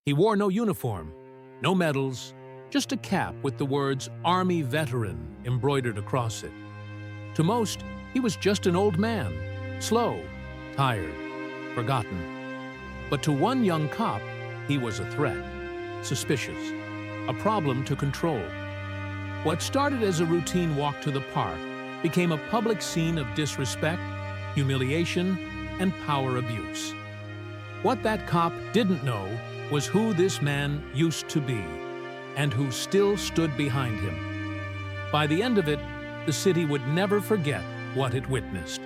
He wore no uniform, no medals, just a cap with the words Army Veteran embroidered across it. To most, he was just an old man, slow, tired, forgotten. But to one young cop, he was a threat, suspicious, a problem to control. What started as a routine walk to the park became a public scene of disrespect, humiliation, and power abuse. What that cop didn't know was who this man used to be, and who still stood behind him. By the end of it, the city would never forget what it witnessed.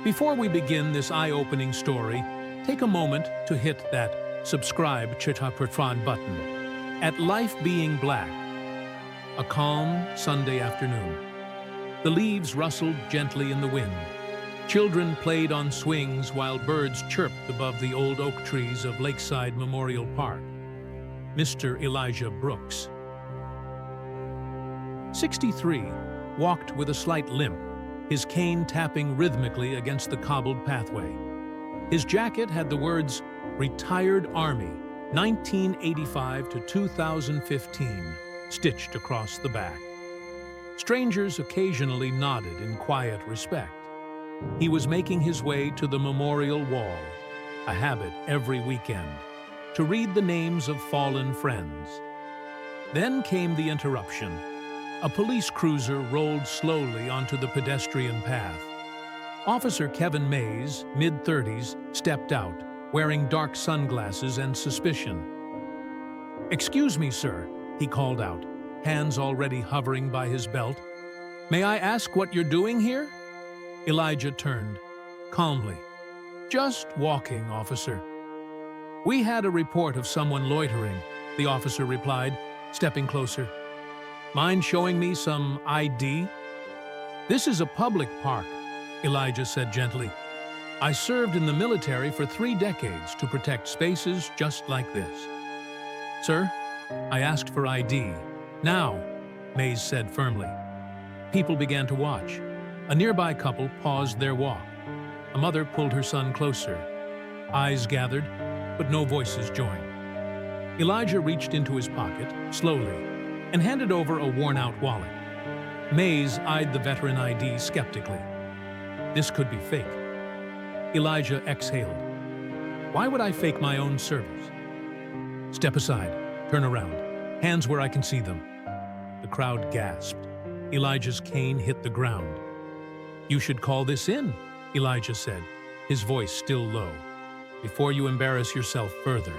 Before we begin this eye-opening story, take a moment to hit that subscribe button. At Life Being Black, a calm Sunday afternoon. The leaves rustled gently in the wind. Children played on swings while birds chirped above the old oak trees of Lakeside Memorial Park. Mr. Elijah Brooks, 63, walked with a slight limp, his cane tapping rhythmically against the cobbled pathway. His jacket had the words, Retired Army, 1985 to 2015, stitched across the back. Strangers occasionally nodded in quiet respect. He was making his way to the memorial wall, a habit every weekend, to read the names of fallen friends. Then came the interruption. A police cruiser rolled slowly onto the pedestrian path. Officer Kevin Mays, mid-30s, stepped out, wearing dark sunglasses and suspicion. "Excuse me, sir," he called out, hands already hovering by his belt. "May I ask what you're doing here?" Elijah turned, calmly. "Just walking, officer." "We had a report of someone loitering," the officer replied, stepping closer. "Mind showing me some ID?" "This is a public park," Elijah said gently. "I served in the military for 3 decades to protect spaces just like this." "Sir, I asked for ID. Now," Mays said firmly. People began to watch. A nearby couple paused their walk. A mother pulled her son closer. Eyes gathered, but no voices joined. Elijah reached into his pocket, slowly, and handed over a worn-out wallet. Mays eyed the veteran ID skeptically. This could be fake. Elijah exhaled. "Why would I fake my own service?" "Step aside. Turn around. Hands where I can see them." The crowd gasped. Elijah's cane hit the ground. "You should call this in," Elijah said, his voice still low, "before you embarrass yourself further."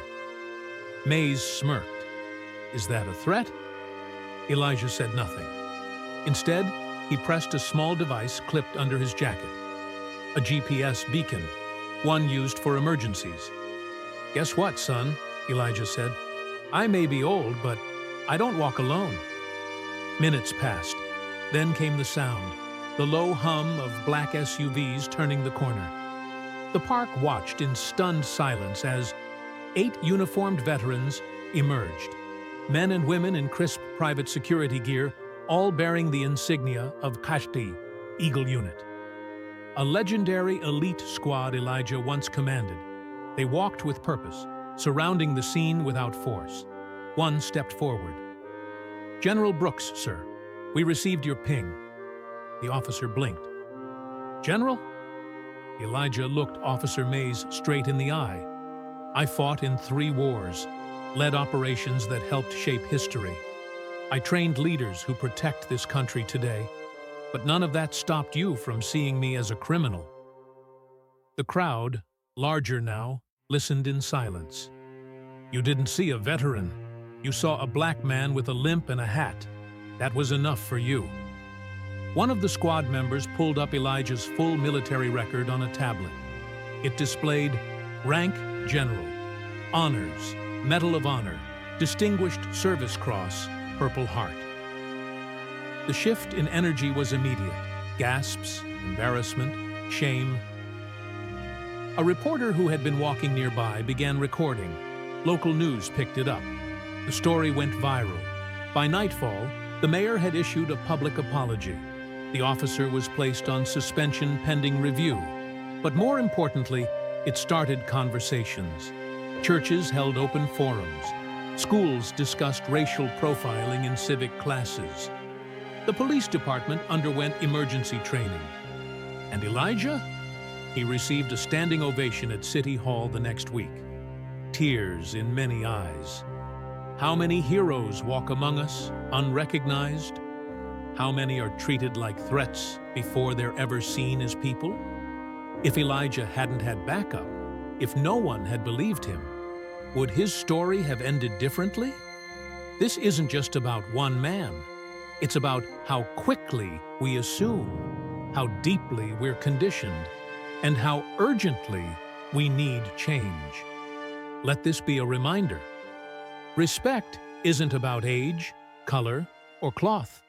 Mays smirked. "Is that a threat?" Elijah said nothing. Instead, he pressed a small device clipped under his jacket. A GPS beacon, one used for emergencies. "Guess what, son?" Elijah said. "I may be old, but I don't walk alone." Minutes passed. Then came the sound, the low hum of black SUVs turning the corner. The park watched in stunned silence as 8 uniformed veterans emerged, men and women in crisp private security gear, all bearing the insignia of Kashti, Eagle Unit. A legendary elite squad Elijah once commanded. They walked with purpose, surrounding the scene without force. One stepped forward. "General Brooks, sir. We received your ping." The officer blinked. "General?" Elijah looked Officer Mays straight in the eye. "I fought in 3 wars, led operations that helped shape history. I trained leaders who protect this country today, but none of that stopped you from seeing me as a criminal." The crowd, larger now, listened in silence. "You didn't see a veteran. You saw a black man with a limp and a hat. That was enough for you." One of the squad members pulled up Elijah's full military record on a tablet. It displayed rank General, Honors, Medal of Honor, Distinguished Service Cross, Purple Heart. The shift in energy was immediate. Gasps, embarrassment, shame. A reporter who had been walking nearby began recording. Local news picked it up. The story went viral. By nightfall, the mayor had issued a public apology. The officer was placed on suspension pending review. But more importantly, it started conversations. Churches held open forums. Schools discussed racial profiling in civic classes. The police department underwent emergency training. And Elijah? He received a standing ovation at City Hall the next week. Tears in many eyes. How many heroes walk among us, unrecognized? How many are treated like threats before they're ever seen as people? If Elijah hadn't had backup, if no one had believed him, would his story have ended differently? This isn't just about one man. It's about how quickly we assume, how deeply we're conditioned, and how urgently we need change. Let this be a reminder. Respect isn't about age, color, or cloth.